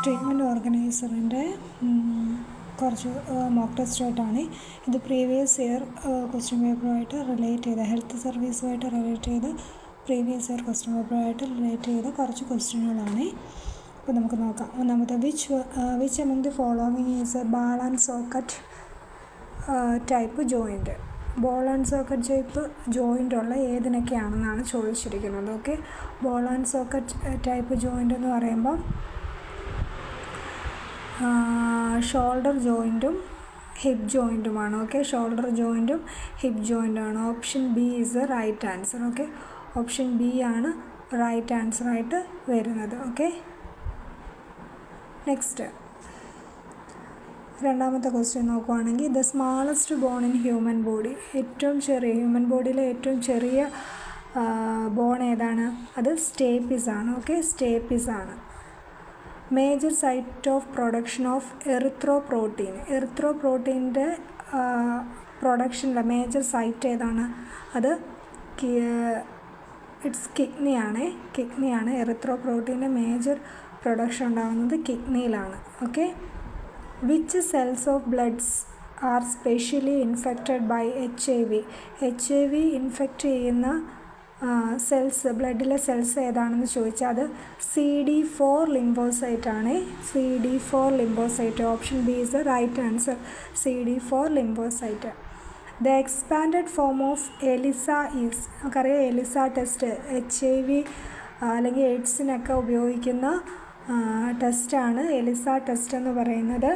Treatment ഓർഗനൈസറിൻ്റെ കുറച്ച് mock ടെസ്റ്റായിട്ടാണ് ഇത്. പ്രീവിയസ് ഇയർ ക്വസ്റ്റ്യൻ പേപ്പറുമായിട്ട് റിലേറ്റ് ചെയ്ത ഹെൽത്ത് സർവീസുമായിട്ട് റിലേറ്റ് ചെയ്ത് പ്രീവിയസ് ഇയർ ക്വസ്റ്റ്യൻ പേപ്പറുമായിട്ട് റിലേറ്റ് ചെയ്ത കുറച്ച് ക്വസ്റ്റ്യനുകളാണ്. അപ്പോൾ നമുക്ക് നോക്കാം. ഒന്നാമത്തെ which among the following is a ball and socket type joint. Ball and socket type joint ഉള്ള ഏതിനൊക്കെയാണെന്നാണ് ചോദിച്ചിരിക്കുന്നത്. Okay, ball and socket type joint എന്ന് പറയുമ്പോൾ ഷോൾഡർ ജോയിൻറ്റും ഹിപ്പ് ജോയിൻറ്റുമാണ്. ഓക്കെ, ഷോൾഡർ ജോയിൻറ്റും ഹിപ്പ് ജോയിൻറ്റുമാണ്. Option B is the right answer. Okay, option B ആണ് റൈറ്റ് ആൻസറായിട്ട് വരുന്നത്. ഓക്കെ, നെക്സ്റ്റ് രണ്ടാമത്തെ ക്വസ്റ്റ്യൻ നോക്കുവാണെങ്കിൽ the smallest born in human body. ഏറ്റവും ചെറിയ ഹ്യൂമൻ ബോഡിയിലെ ഏറ്റവും ചെറിയ ബോൺ ഏതാണ്? അത് സ്റ്റേപ്പിസ് ആണ്. ഓക്കെ, സ്റ്റേപ്പിസ് ആണ്. Major site of production of erythroprotein. എറിത്രോപ്രോട്ടീൻ്റെ പ്രൊഡക്ഷനിലെ മേജർ സൈറ്റ് ഏതാണ്? അത് ഇറ്റ്സ് കിഡ്നിയാണ്. എറിത്രോപ്രോട്ടീൻ്റെ മേജർ പ്രൊഡക്ഷൻ ഉണ്ടാകുന്നത് കിഡ്നിയിലാണ്. Okay, which cells of bloods are specially infected by HIV. HIV infect ചെയ്യുന്ന സെൽസ്, ബ്ലഡിലെ സെൽസ് ഏതാണെന്ന് ചോദിച്ചാൽ അത് CD4 ലിംഫോസൈറ്റ് ആണ്. CD4 lymphocyte. Option B is the right answer. CD4 lymphocyte. The expanded form of ELISA is. നമുക്കറിയാം ELISA test HIV അല്ലെങ്കിൽ എയ്ഡ്സിനൊക്കെ ഉപയോഗിക്കുന്ന ടെസ്റ്റാണ് എലിസ ടെസ്റ്റ് എന്ന് പറയുന്നത്.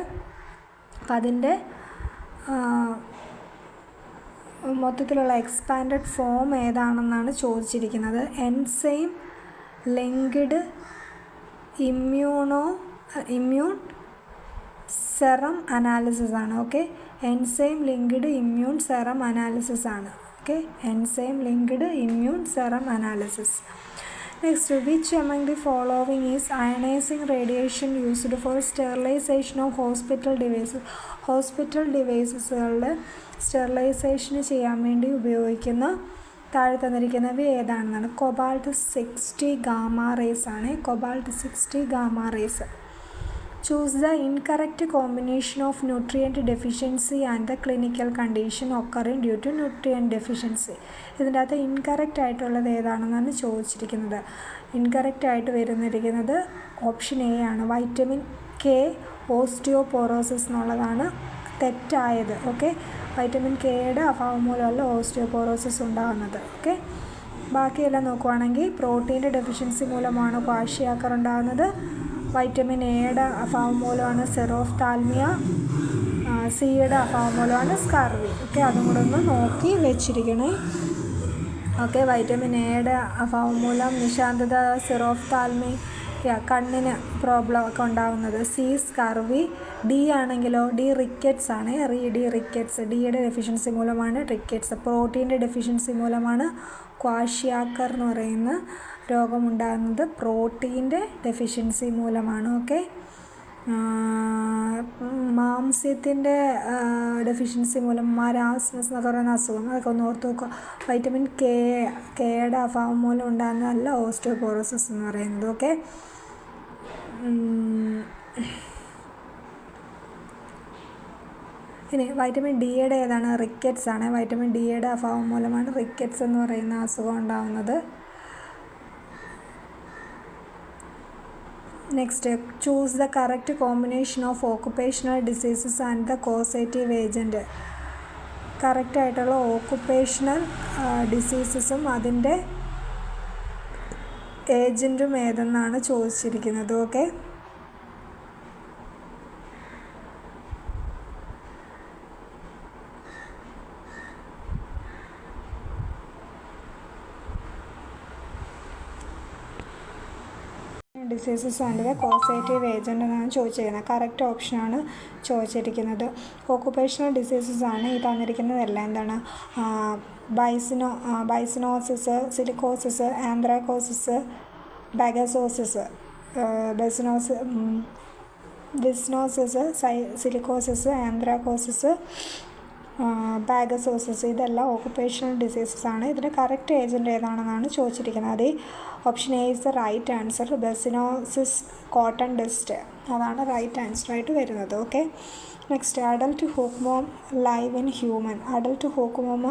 അപ്പം അതിൻ്റെ മൊത്തത്തിലുള്ള എക്സ്പാൻഡഡ് ഫോം ഏതാണെന്നാണ് ചോദിച്ചിരിക്കുന്നത്. Enzyme linked immune serum analysis ആണ്. Okay, enzyme linked immune serum analysis ആണ്. Okay, enzyme linked immune serum analysis. Next, which among the following is ionising radiation used for sterilisation of hospital devices. Hospital ഡിവൈസസുകളുടെ സ്റ്റെറിലൈസേഷന് ചെയ്യാൻ വേണ്ടി ഉപയോഗിക്കുന്ന താഴെ തന്നിരിക്കുന്നവ ഏതാണെന്നാണ്. കൊബാൾട്ട് 60 ഗാമ റേസ് ആണ്. Cobalt 60 gamma rays. Choose the incorrect combination of nutrient deficiency and the clinical condition occurring due to nutrient deficiency. ഇതിൻ്റെ അകത്ത് ഇൻകറക്റ്റ് ആയിട്ടുള്ളത് ഏതാണെന്നാണ് ചോദിച്ചിരിക്കുന്നത്. ഇൻകറക്റ്റ് ആയിട്ട് വരുന്നിരിക്കുന്നത് ഓപ്ഷൻ എ ആണ്. വൈറ്റമിൻ K ഓസ്റ്റിയോപോറോസിസ് എന്നുള്ളതാണ് തെറ്റായത്. ഓക്കെ, വൈറ്റമിൻ Kയുടെ അഭാവം മൂലമല്ല osteoporosis ഉണ്ടാകുന്നത്. ഓക്കെ, ബാക്കിയെല്ലാം നോക്കുവാണെങ്കിൽ പ്രോട്ടീൻ്റെ ഡെഫിഷ്യൻസി മൂലമാണ് ക്വാഷിയാക്കർ ഉണ്ടാകുന്നത്. വൈറ്റമിൻ എയുടെ അഭാവം മൂലമാണ് സെറോഫ്താൽമിയ. സിയുടെ അഭാവം മൂലമാണ് സ്കർവി. ഓക്കെ, അതും കൂടെ ഒന്ന് നോക്കി വെച്ചിരിക്കണേ. ഓക്കെ, വൈറ്റമിൻ എയുടെ അഭാവം മൂലം നിശാന്തത, സെറോഫ്താൽമി, കണ്ണിന് പ്രോബ്ലം ഒക്കെ ഉണ്ടാകുന്നത്. C scurvy. ഡി ആണെങ്കിലോ ഡി റിക്കറ്റ്സ് ആണ്. D rickets. ഡിയുടെ ഡെഫിഷ്യൻസി മൂലമാണ് റിക്കറ്റ്സ്. പ്രോട്ടീൻ്റെ ഡെഫിഷ്യൻസി മൂലമാണ് ക്വാഷിയാക്കർ എന്ന് പറയുന്ന രോഗമുണ്ടാകുന്നത്. പ്രോട്ടീൻ്റെ ഡെഫിഷ്യൻസി മൂലമാണ്. ഓക്കെ, മാംസ്യത്തിൻ്റെ ഡെഫിഷ്യൻസി മൂലം മരാസ്മസ് എന്നൊക്കെ പറയുന്ന അസുഖം, അതൊക്കെ ഒന്ന് ഓർത്ത് നോക്കുക. വൈറ്റമിൻ കെയുടെ അഭാവം മൂലം ഉണ്ടാകുന്നതല്ല ഓസ്റ്റിയോപോറോസിസ് എന്ന് പറയുന്നത്. ഓക്കെ, ഇനി വൈറ്റമിൻ ഡിയുടെ ഏതാണ്? റിക്കറ്റ്സ് ആണ്. വൈറ്റമിൻ ഡിയുടെ അഭാവം മൂലമാണ് റിക്കറ്റ്സ് എന്ന് പറയുന്ന അസുഖം ഉണ്ടാകുന്നത്. Next, choose the correct combination of occupational diseases and the causative agent. കറക്റ്റായിട്ടുള്ള ഓക്കുപ്പേഷണൽ ഡിസീസസും അതിൻ്റെ ഏജൻറ്റും ഏതെന്നാണ് ചോദിച്ചിരിക്കുന്നത്. Okay, diseases and the causative agent എന്നാണ് ചോദിച്ചിരിക്കുന്നത്. കറക്റ്റ് ഓപ്ഷനാണ് ചോദിച്ചിരിക്കുന്നത്. ഓക്കുപ്പേഷണൽ ഡിസീസസ് ആണ് ഈ തന്നിരിക്കുന്നതെല്ലാം. എന്താണ്? ബൈസിനോസിസ്, സിലിക്കോസിസ്, ആന്ത്രാക്കോസിസ്, ബഗസോസിസ്, ബിസ്നോസിസ്, സിലിക്കോസിസ്, ആന്ത്രാക്കോസിസ്, ബാഗസോസിസ്, ഇതെല്ലാം ഓക്കുപ്പേഷണൽ ഡിസീസസ് ആണ്. ഇതിൻ്റെ കറക്റ്റ് ഏജൻറ്റ് ഏതാണെന്നാണ് ചോദിച്ചിരിക്കുന്നത്. അത് option A is the right answer. Byssinosis cotton dust, അതാണ് റൈറ്റ് ആൻസറായിട്ട് വരുന്നത്. Okay, next adult hookworm live in human. Adult hookworm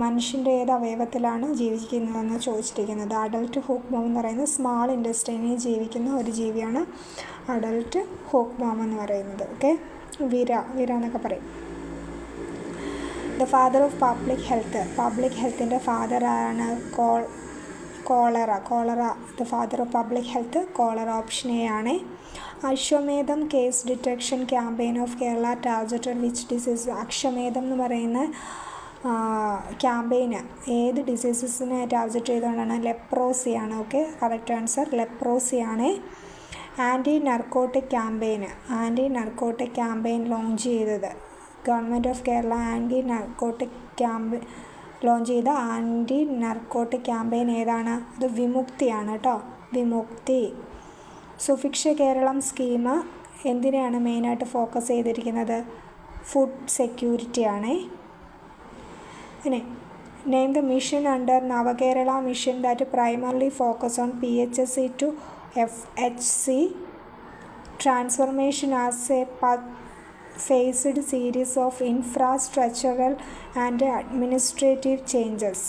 മനുഷ്യൻ്റെ ഏത് അവയവത്തിലാണ് ജീവിക്കുന്നതെന്ന് ചോദിച്ചിരിക്കുന്നത്. അഡൽട്ട് ഹൂക്ക് മോം എന്ന് പറയുന്നത് സ്മാൾ ഇൻഡസ്ട്രീനിൽ ജീവിക്കുന്ന ഒരു ജീവിയാണ് അഡൽട്ട് ഹൂക്ക് മോം എന്ന് പറയുന്നത്. ഓക്കെ, വിര എന്നൊക്കെ പറയും. ദ ഫാദർ ഓഫ് പബ്ലിക് ഹെൽത്തിൻ്റെ ഫാദറാണ് cholera. The father of public health cholera, option A ആണ്. Ashwamedham case detection campaign of Kerala targeted which disease. Ashwamedham എന്ന് പറയുന്ന ക്യാമ്പയിന് ഏത് ഡിസീസസിനെ ടാർഗറ്റ് ചെയ്തുകൊണ്ടാണ്? ലെപ്രോസിയാണ്. ഓക്കെ, കറക്റ്റ് ആൻസർ ലെപ്രോസിയാണ്. ആൻറ്റി നർക്കോട്ടിക് ക്യാമ്പയിൻ ലോഞ്ച് ചെയ്തത് ഗവൺമെൻറ് ഓഫ് കേരള. ലോഞ്ച് ചെയ്ത ആൻറ്റി നർക്കോട്ടിക് ക്യാമ്പയിൻ ഏതാണ്? അത് വിമുക്തിയാണ് കേട്ടോ, വിമുക്തി. സുഭിക്ഷ കേരളം സ്കീം എന്തിനെയാണ് മെയിനായിട്ട് ഫോക്കസ് ചെയ്തിരിക്കുന്നത്? ഫുഡ് സെക്യൂരിറ്റിയാണ്. പിന്നെ name the mission under Navakerala mission that primarily focus on PHC to FHC transformation as a phased series of infrastructural and administrative changes.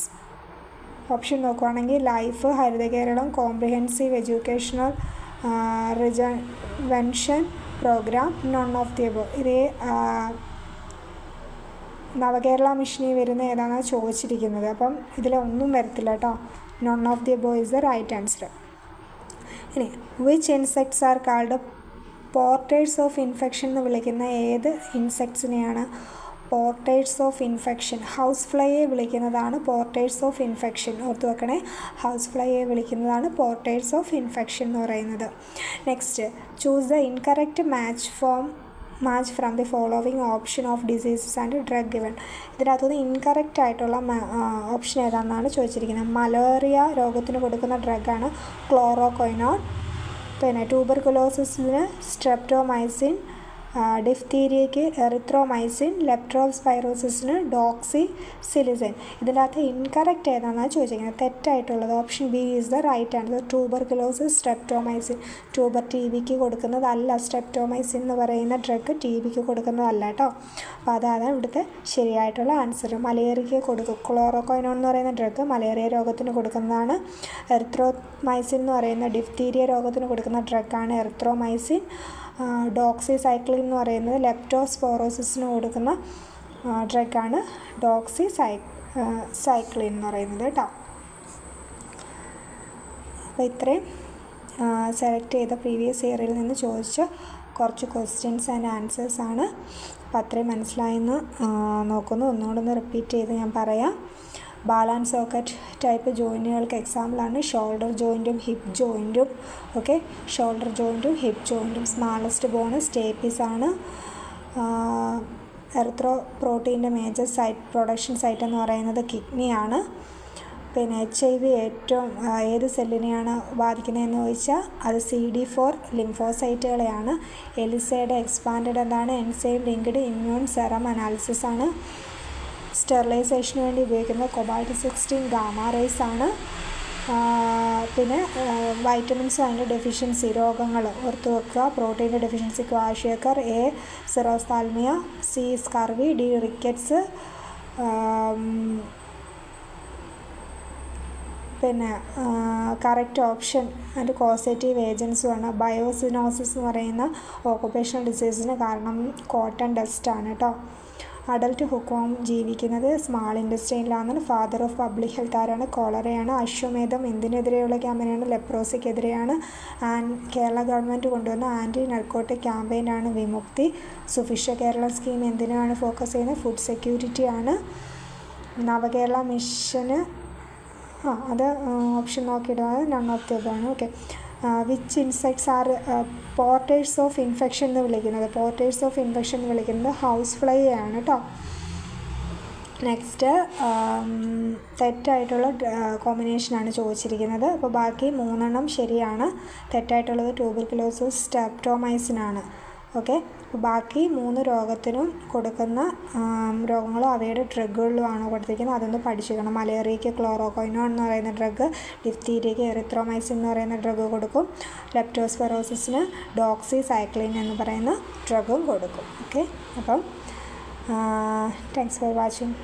Option നോക്കുകയാണെങ്കിൽ life, Haritha Keralam, comprehensive educational rejuvenation programme, none of the above. ഇത് നവകേരള മിഷനിൽ വരുന്ന ഏതാണെന്ന് ചോദിച്ചിരിക്കുന്നത്. അപ്പം ഇതിലൊന്നും വരത്തില്ല കേട്ടോ. None of the above is the right answer. ഇനി which insects are called porters of infection എന്ന് വിളിക്കുന്ന ഏത് ഇൻസെക്ട്സിനെയാണ്? Porters of infection. ഹൗസ് ഫ്ലൈയെ വിളിക്കുന്നതാണ് പോർട്ടേഴ്സ് ഓഫ് ഇൻഫെക്ഷൻ. ഓർത്ത് വെക്കണേ, ഹൗസ് ഫ്ലൈയെ വിളിക്കുന്നതാണ് പോർട്ടേഴ്സ് ഓഫ് ഇൻഫെക്ഷൻ എന്ന് പറയുന്നത്. Next, choose the incorrect match from the following option of diseases and drug given. ഇതിനകത്തുനിന്ന് ഇൻകറക്റ്റ് ആയിട്ടുള്ള ഓപ്ഷൻ ഏതാണെന്നാണ് ചോദിച്ചിരിക്കുന്നത്. മലേറിയ രോഗത്തിന് കൊടുക്കുന്ന ഡ്രഗാണ് ക്ലോറോക്വൈനോൺ. പിന്നെ ട്യൂബർകുലോസിന് സ്ട്രെപ്റ്റോമൈസിൻ, ഡിഫ്തീരിയയ്ക്ക് എറിത്രോമൈസിൻ, ലെപ്റ്റോസ്പൈറോസിസിന് ഡോക്സിസിലിസിൻ. ഇതിൻ്റെ അകത്ത് ഇൻകറക്റ്റ് ഏതാണെന്നാണ് ചോദിച്ചിരിക്കുന്നത്. തെറ്റായിട്ടുള്ളത് option B is the right answer. Tuberculosis streptomycin. TBക്ക് കൊടുക്കുന്നതല്ല. സ്ട്രെപ്റ്റോമൈസിൻ എന്ന് പറയുന്ന ഡ്രഗ് TBക്ക് കൊടുക്കുന്നതല്ല കേട്ടോ. അപ്പോൾ അതാണ് ഇവിടുത്തെ ശരിയായിട്ടുള്ള ആൻസർ. മലേറിയയ്ക്ക് കൊടുക്കും. ക്ലോറോക്വൈനോൺ എന്ന് പറയുന്ന ഡ്രഗ് മലേറിയ രോഗത്തിന് കൊടുക്കുന്നതാണ്. എറിത്രോമൈസിൻ എന്ന് പറയുന്ന ഡിഫ്തീരിയ രോഗത്തിന് കൊടുക്കുന്ന ഡ്രഗാണ് എറിത്രോമൈസിൻ. ഡോക്സിസൈക്ലിൻ എന്ന് പറയുന്നത് ലെപ്റ്റോസ്പോറോസിസിന് കൊടുക്കുന്ന ഡ്രഗാണ് ഡോക്സിസൈക്ലിൻ എന്ന് പറയുന്നത് കേട്ടോ. അപ്പോൾ ഇത്രയും സെലക്ട് ചെയ്ത പ്രീവിയസ് ഇയറിൽ നിന്ന് ചോദിച്ച കുറച്ച് ക്വസ്റ്റ്യൻസ് ആൻഡ് ആൻസേഴ്സ് ആണ്. അപ്പോൾ അത്രയും മനസ്സിലായെന്ന് നോക്കുന്നു. ഒന്നുകൂടെ റിപ്പീറ്റ് ചെയ്ത് ഞാൻ പറയാം. ബാൾ ആൻഡ് സോക്കറ്റ് ടൈപ്പ് ജോയിൻറ്റുകൾക്ക് എക്സാമ്പിളാണ് ഷോൾഡർ ജോയിൻറ്റും ഹിപ്പ് ജോയിൻറ്റും. ഓക്കെ, ഷോൾഡർ ജോയിൻറ്റും ഹിപ്പ് ജോയിൻറ്റും. സ്മാളസ്റ്റ് ബോണ് സ്റ്റേപ്പീസ് ആണ്. എറിത്രോപ്രോട്ടീൻ്റെ മേജർ പ്രൊഡക്ഷൻ സൈറ്റ് എന്ന് പറയുന്നത് കിഡ്നിയാണ്. പിന്നെ HIV ഏറ്റവും ഏത് സെല്ലിനെയാണ് ബാധിക്കുന്നതെന്ന് ചോദിച്ചാൽ അത് CD4 ലിംഫോസൈറ്റുകളെയാണ്. എലിസയുടെ എക്സ്പാൻഡഡ് എന്താണ്? Enzyme linked immune serum analysis ആണ്. സ്റ്റെറിലൈസേഷന് വേണ്ടി ഉപയോഗിക്കുന്ന കൊബാൾട്ട്-16 ഗാമ റേസ് ആണ്. പിന്നെ വൈറ്റമിൻസ് അതിൻ്റെ ഡെഫിഷ്യൻസി രോഗങ്ങൾ ഓർത്ത് വെക്കുക. പ്രോട്ടീൻ്റെ deficiency kwashiorkor, A xerophthalmia, C scurvy, D rickets. പിന്നെ കറക്റ്റ് ഓപ്ഷൻ അതിൻ്റെ കോസേറ്റീവ് ഏജൻസുമാണ്. ബയോസിനോസിസ് എന്ന് പറയുന്ന ഓക്കുപ്പേഷണൽ ഡിസീസിന് കാരണം കോട്ടൺ ഡസ്റ്റാണ് കേട്ടോ. അഡൽട്ട് ഹുക്കോം ജീവിക്കുന്നത് സ്മാൾ ഇൻഡസ്ട്രിയിലാണ്. ഫാദർ ഓഫ് പബ്ലിക് ഹെൽത്ത് ആരാണ്? കോളറയാണ്. അശ്വമേധം എന്തിനെതിരെയുള്ള ക്യാമ്പയിനാണ്? ലെപ്രോസിക്കെതിരെയാണ്. കേരള ഗവൺമെൻറ് കൊണ്ടുവന്ന ആൻറ്റി നർക്കോട്ടിക് ക്യാമ്പയിനാണ് വിമുക്തി. സുഭിക്ഷ കേരളം സ്കീം എന്തിനാണ് ഫോക്കസ് ചെയ്യുന്നത്? ഫുഡ് സെക്യൂരിറ്റി ആണ്. നവകേരള മിഷന് അത് ഓപ്ഷൻ നോക്കിയിടുന്നത് നൺ ഓഫ് ദി എബോവ് ആണ്. Okay, which insects are porters of infection എന്ന് വിളിക്കുന്നത്? പോർട്ടേഴ്സ് ഓഫ് ഇൻഫെക്ഷൻ എന്ന് വിളിക്കുന്നത് ഹൗസ് ഫ്ലൈ ആണ് കേട്ടോ. നെക്സ്റ്റ് തെറ്റായിട്ടുള്ള കോമ്പിനേഷനാണ് ചോദിച്ചിരിക്കുന്നത്. അപ്പോൾ ബാക്കി 3 ശരിയാണ്. തെറ്റായിട്ടുള്ളത് ട്യൂബർകുലോസിസ് സ്ട്രെപ്റ്റോമൈസിൻ ആണ്. ഓക്കെ. ബാക്കി 3 രോഗത്തിനും കൊടുക്കുന്ന രോഗങ്ങളും അവയുടെ ഡ്രഗുകളിലുമാണ് കൊടുത്തിരിക്കുന്നത്. അതൊന്ന് പഠിച്ചിരിക്കണം. മലേറിയയ്ക്ക് ക്ലോറോക്വൈനോൺ എന്ന് പറയുന്ന ഡ്രഗ്, ഡിഫ്തീരിയയ്ക്ക് എറിത്രോമൈസിൻ എന്ന് പറയുന്ന ഡ്രഗ് കൊടുക്കും, ലെപ്റ്റോസ്പെറോസിസിന് ഡോക്സിസൈക്ലിൻ എന്ന് പറയുന്ന ഡ്രഗും കൊടുക്കും. ഓക്കെ. അപ്പം താങ്ക്സ് ഫോർ വാച്ചിങ്.